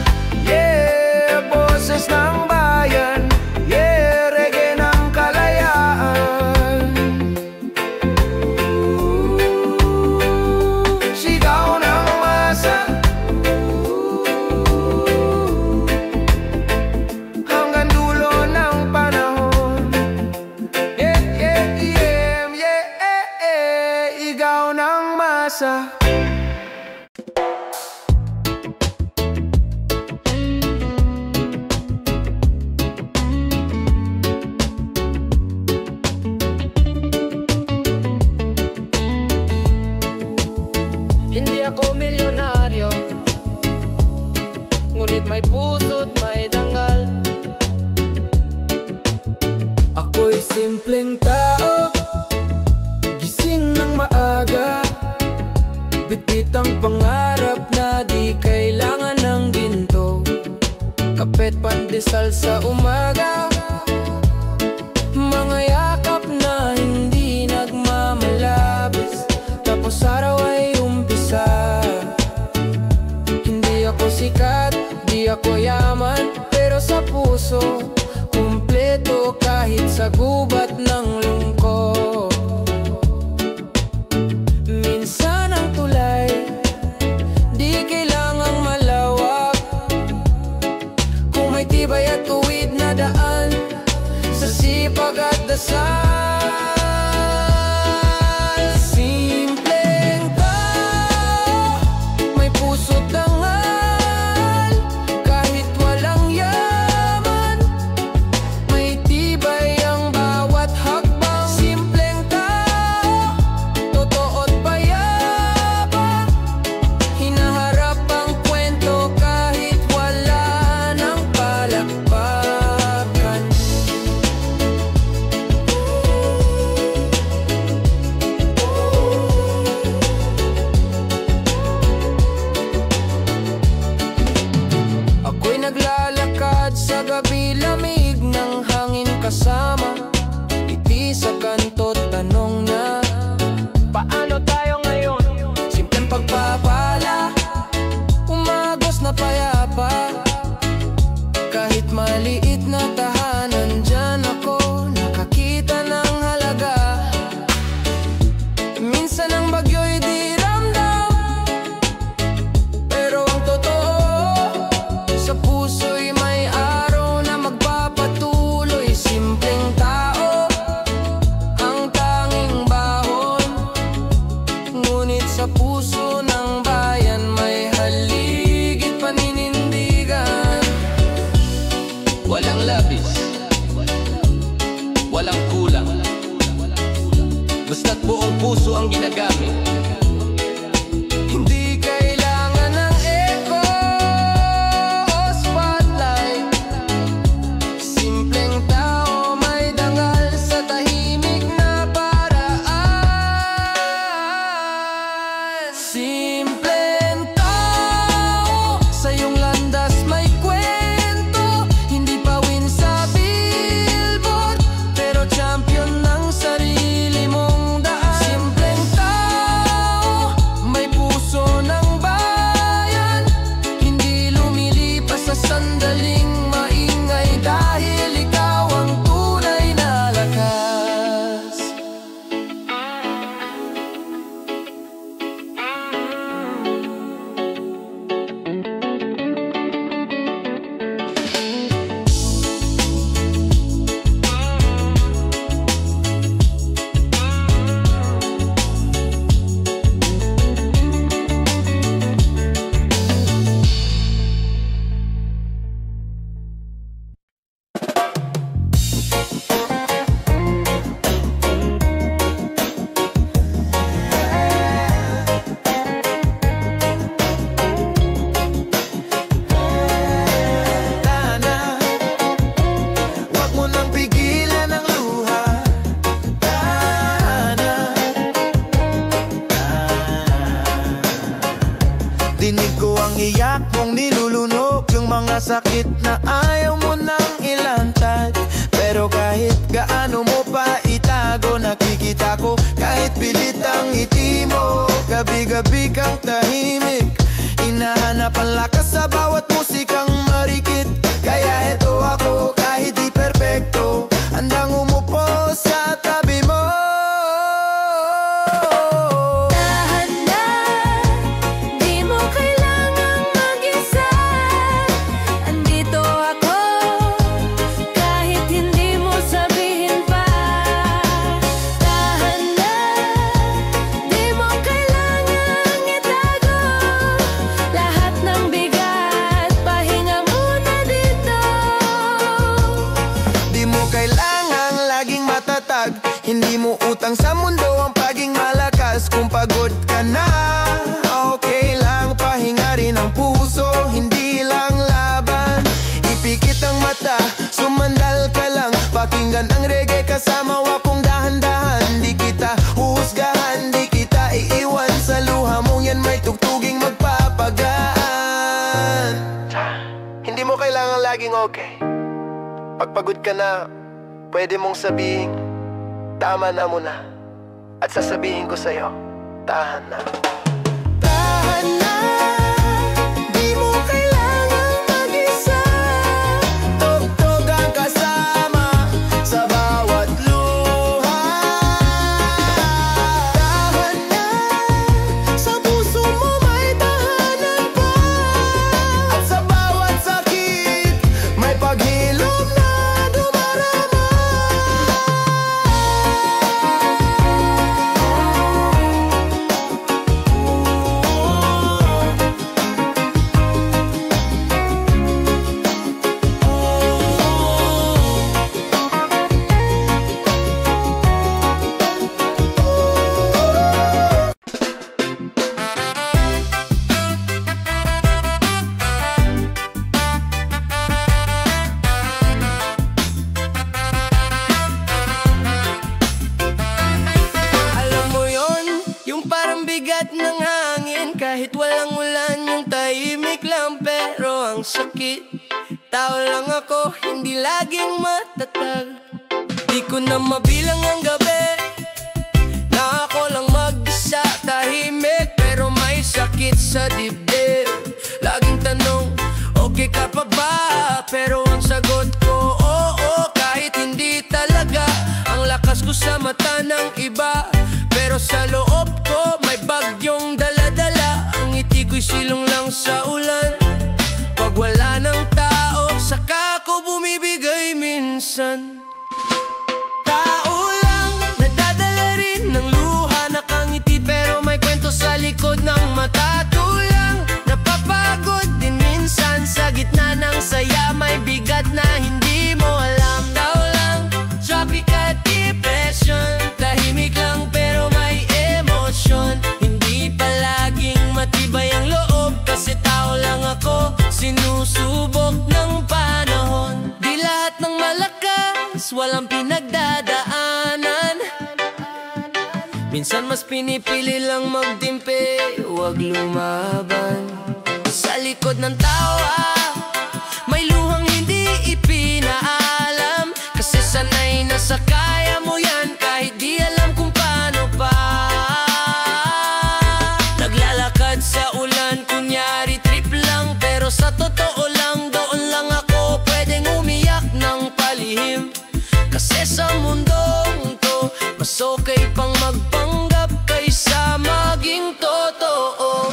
yeah, boses ng bayan, yeah, reggae ng kalayaan. Sigaw ng masa, hanggang dulo ng panahon. Yeah, yeah, yeah, yeah, igaw ng masa. Hindi ako milyonaryo, ngunit may puso't may dangal. Ako'y simpleng tao, gising ng maaga, bitbit ang pangarap na di kailangan ng ginto, kapet pandesal sa umaga, mga yakap na hindi nagmamalabis, tapos araw ay umpisa. Hindi ako sikat, di ako yaman, pero sa puso kumpleto kahit sa gubat ng lungkot. Minsan ang tulay di kailangang malawak, kung may tibay at tuwid na daan sa sipag at dasal. Simpleng tao, may puso't dangal, kahit walang yaman, may tibay ang bawat hakbang. Simpleng tao, totoo't payapa, hinaharap ang kwento kahit wala ng palakpakan. Ako'y naglalakad sa gabi, lamig ng hangin kasama, ngiti sa kanto't tanong na, paano tayo ngayon? Simpleng pagpapala, umagos na payapa, kahit maliit na tahanan, dyan ako nakakita ng halaga. Minsan ang bagyo'y di ramdam, pero ang totoo sa puso'y may araw na magpapatuloy. Simpleng tao, ang tanging bahon, ngunit sa puso ng bayan may haligit paninindigan. Walang labis, walang kulang, basta't buong puso ang ginagamit. Hindi kailangan ng echo o spotlight. Simpleng tao, may dangal sa tahimik na paraan. Simpleng tao, sa iyong landas may kwento, hindi pawin sa billboard, pero champion ng sarili mong daan. Simpleng tao, may puso ng bayan, hindi lumilipas sa sandaling maingay, dahil ikaw ang tunay na lakas. iyak mong nilulunok yung mga sakit na ayaw mo nang ilantad. Pero kahit gaano mo pa itago, nakikita ko kahit pilit ang ngiti mo. Gabi-gabi kang tahimik, hinahanap ang lakas sa bawat musikang marikit. Kaya eto ako kahit di perpekto, handang umupo sa tabi mo. Tahan na, di mo kailangang mag-isa. Andito ako, kahit hindi mo sabihin pa. Tahan na, di mo kailangang itago lahat ng bigat, pahinga muna dito. Di mo kailangang laging matatag, hindi mo utang sa mundo ang paging malakas. Kung pagod ka na, okay lang, pahinga rin ang puso, hindi lang laban. Ipikit ang mata, sumandal ka lang, pakinggan ang reggae kasama wapong dahan-dahan. Di kita huhusgahan, di kita iiwan, sa luha mong yan may tugtuging magpapagaan. Hindi mo kailangan laging okay. Pagpagod ka na, pwede mong sabihin, tama na muna. At sasabihin ko sa'yo, tahan na. Tahan na, di mo kailangan mag-isa. Tugtog ang kasama sa bawat luha. Tahan na, sa puso mo may tahanan pa. At sa bawat sakit, may paghilom na dumarama. Alam mo yon, yung parang bigat ng hangin, kahit walang ulan, yung tahimik lang pero ang sakit. Tao lang ako, hindi laging matatag. Di ko na mabilang ang gabi na ako lang mag-isa, tahimik pero may sakit sa dibdib. Laging tanong, okay ka pa ba? Pero ang sagot ko, oo, kahit hindi talaga. Ang lakas ko sa mata ng iba, pero sa loob ko may bagyong dala-dala. Ang ngiti ko'y silong lang sa ulan. Pag wala ng tao, saka ko bumibigay minsan. Tao lang, nagdadala rin ng luha, nakangiti pero may kwento sa likod ng mata. Tulang, napapagod din minsan, sa gitna ng saya may bigat na hindi mo alam. Tao lang, tropical depression, tahimik lang pero may emosyon. Hindi palaging matibay ang loob, kasi tao lang ako, sinusubok ng panahon. Di lahat ng malakas, walang pinagdadaanan. Minsan mas pinipili lang magtimpi, huwag lumaban. Sa likod ng tawa, may luhang hindi ipinaalam, kasi sanay na sa kaya mo yan, kahit di alam kung paano pa. Naglalakad sa ulan, kunyari trip lang, pero sa totoo lang, doon lang ako pwedeng umiyak ng palihim. Kasi sa mundong to, mas okay pang magpanggap kaysa maging totoo.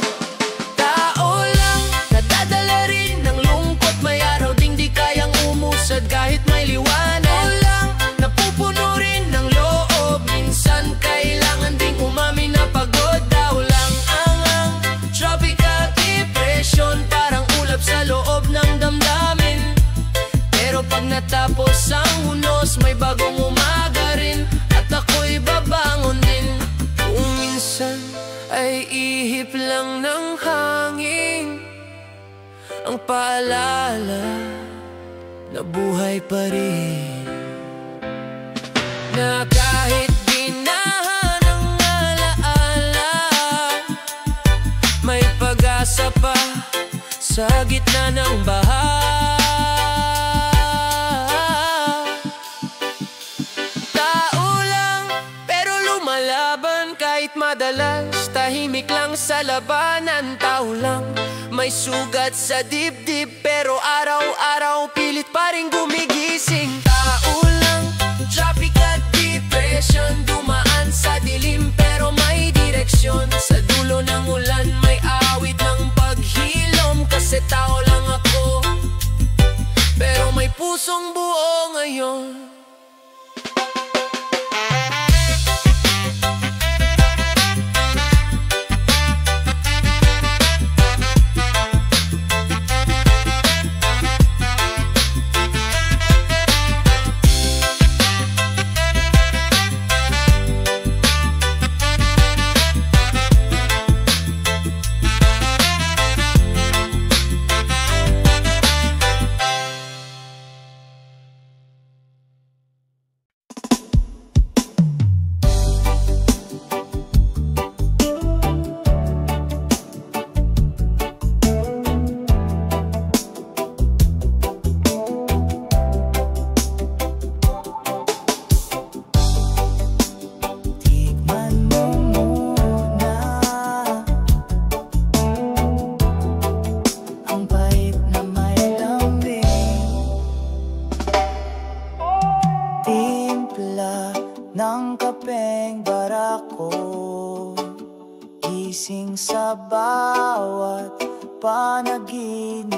Tao lang, nadadala rin ng lungkot, may araw ding di kayang umusad kahit may liwanag. Tao lang, napupuno rin ng loob, minsan kailangan ding umamin na pagod. Tao lang ang tropical depression, parang ulap sa loob ng damdamin. Pero pag natapos ang hunos, may bagong umaga rin, at ako'y babangon din. Kung minsan ay ihip lang ng hangin, ang paalala na buhay pa rin, na kahit binahan ng alaala, may pag-asa pa sa gitna ng baha. Tao lang pero lumalaban, Kahit madalas tahimik lang sa labanan, tao lang may sugat sa dibdib, pero araw-araw pilit pa rin gumigising. Tao lang, traffic at depression, dumaan sa dilim pero may direksyon. Sa dulo ng ulan may awit ng paghilom, kasi tao lang ako, pero may pusong buo ngayon. Ng kapeng barako, gising sa bawat panaginip.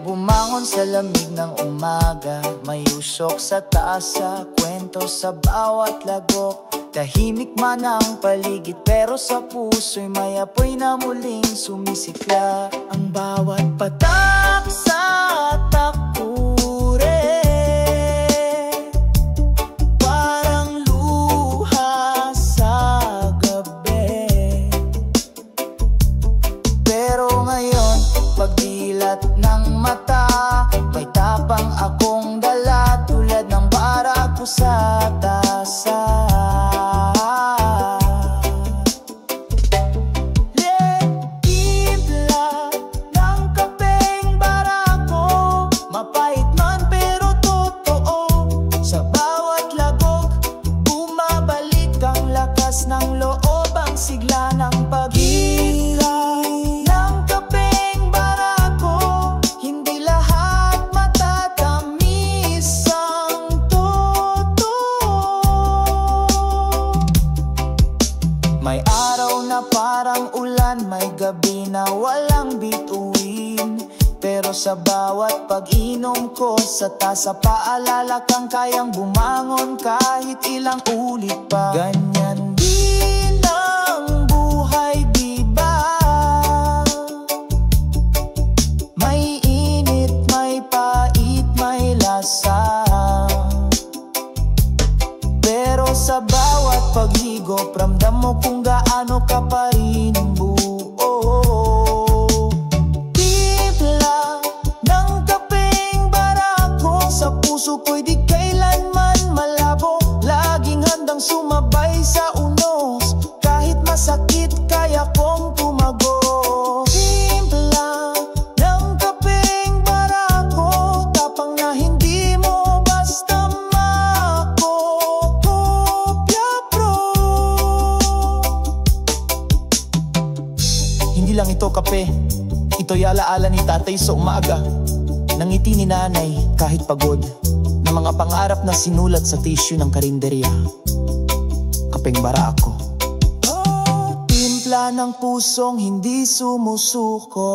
Bumangon sa lamig ng umaga, may usok sa taas, sa kwento sa bawat lagok. Tahimik man ang paligid, pero sa puso'y may apoy na muling sumisikla. Ang bawat patak sa takure, parang luha sa gabi. Pero ngayon, pagdilat ng mata, may tapang akong dala, tulad ng barako sa tasa. May araw na parang ulan, may gabi na walang bituin. Pero sa bawat pag-inom ko sa tasa, paalala kang kayang bumangon kahit ilang ulit pa. Ganyan din ang buhay, diba? May init, may pait, may lasa. Pero sa bawat paghigop, ramdam mo kung gaano ka pa rin buo. Timpla ng kapeng barako, sa puso ko'y di kailanman malabo. Laging handang sumabay sa unos, kahit masakit kaya kong tumago. Timpla ng kapeng barako, tapang na hindi mo basta hindi lang ito kape, ito'y alaala ni tatay sa umaga. Nangiti ni nanay kahit pagod, ng mga pangarap na sinulat sa tissue ng karinderya. Kapeng barako, timpla ng pusong hindi sumusuko.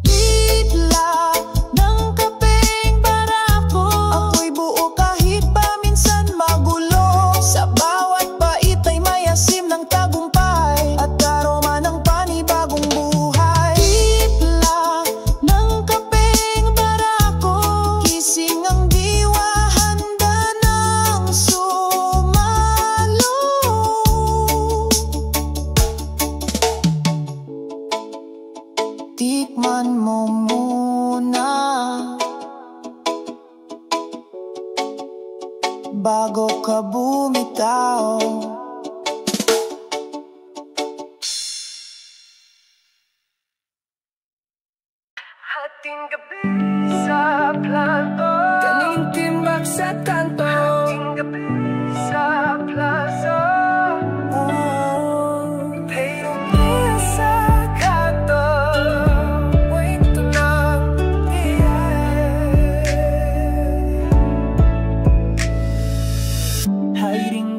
Litla ng kapeng barako, ako'y buo kahit paminsan magulo. Sa bawat pait ay may asim ng tagumpay, at aroma ng panibagong buhay. Titla ng kapeng barako, gising ang diwa, handa ng sumalo. Tikman mo muna bago ka bumitaw. Hating gabi sa planto, kaning timbak sa kanto. Hating gabi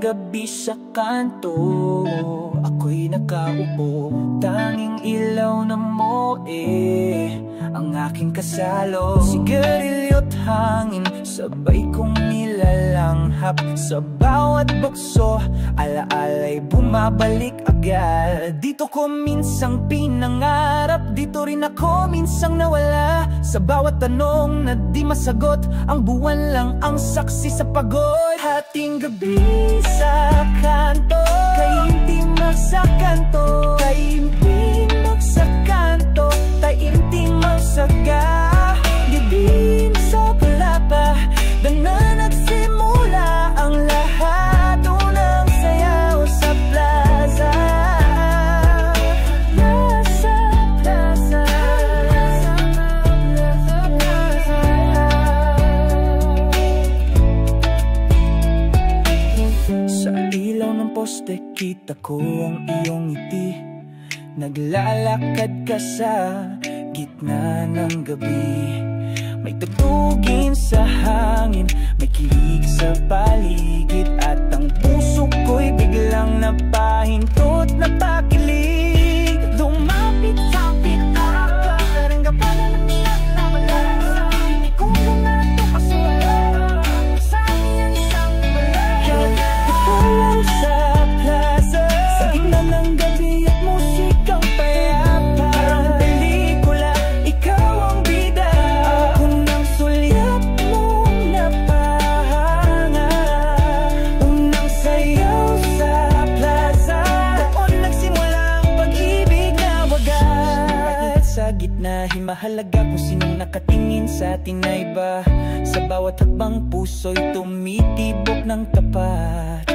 gabi sa kanto, ako'y nakaupo. Tanging ilaw na moe ang aking kasalo. Sigarilyo't hangin, sabay kong nilalanghap. Sa bawat bukso, alaala'y bumabalik agad. Dito ko minsang pinangarap, dito rin ako minsang nawala. Sa bawat tanong na di masagot, ang buwan lang ang saksi sa pagod. Hating gabi sa kanto, kaimtimag sa kanto, kaimtimag sa kanto, taimtimag sa gilid sa palapa. Doon na nagsimula ang lahat, unang sayaw sa plaza. Poste, kita ko ang iyong ngiti. Naglalakad ka sa gitna ng gabi. May tugtugin sa hangin, may kilig sa paligid. At ang puso ko'y biglang napahintot, napakilig. Lumapit sa pitaka, saranggapan na nilang namala. Hindi ko na ito kasi wala sa akin ang isang malaya. Ikulang sa plaza, sa gitna ng gabi at musikang payapa. Parang pelikula, ikaw ang bida. Ako nang sulyap mong napahanga. Unang sayaw sa plaza, doon nagsimula ang pag-ibig na wagas. Sa gitna, himahalaga kung sinong nakatingin sa atin na iba. Sa bawat hakbang puso'y tumitibok ng tapat.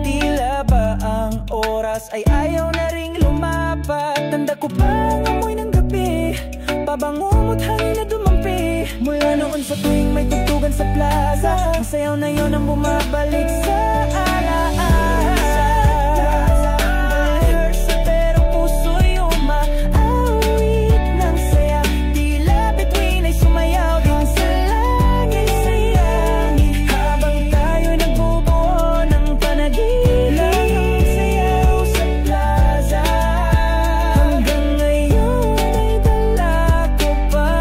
Tila ba ang oras ay ayaw na ring lumapat? Tanda ko pa ang amoy ng gabi, pabango mo't hangin na dumampi. Mula noon sa tuwing may tugtugan sa plaza, ang sayaw na yun ang bumabalik sa alaala. Pero puso'y umaawit ng saya. Tila bituin ay sumayaw din sa langit, sayangin. Habang tayo'y nagbubuo ng panaginip, sayaw sa plaza. Hanggang ngayon ay dala ko pa.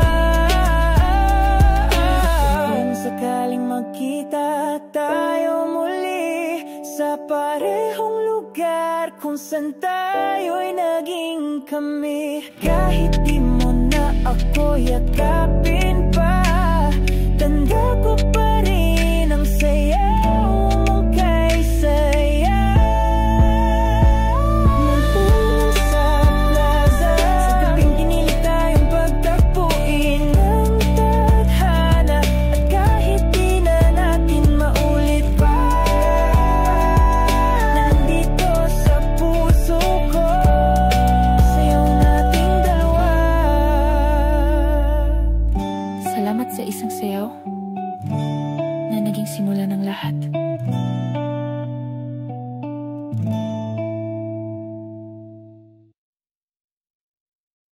Kung sakaling magkita tayo muli sa parehong lugar kung saan tayo'y naging kami. Kahit di mo na ako yakapin pa, tanda ko pa rin ang sayaw mong kay saya. Nandun sa plaza, sa gabing pinilit tayong pagtagpuin ng tadhana. At kahit di na natin maulit pa, nandito sa puso ko, sayaw nating dalawa. Salamat sa isang sayaw na naging simula ng lahat.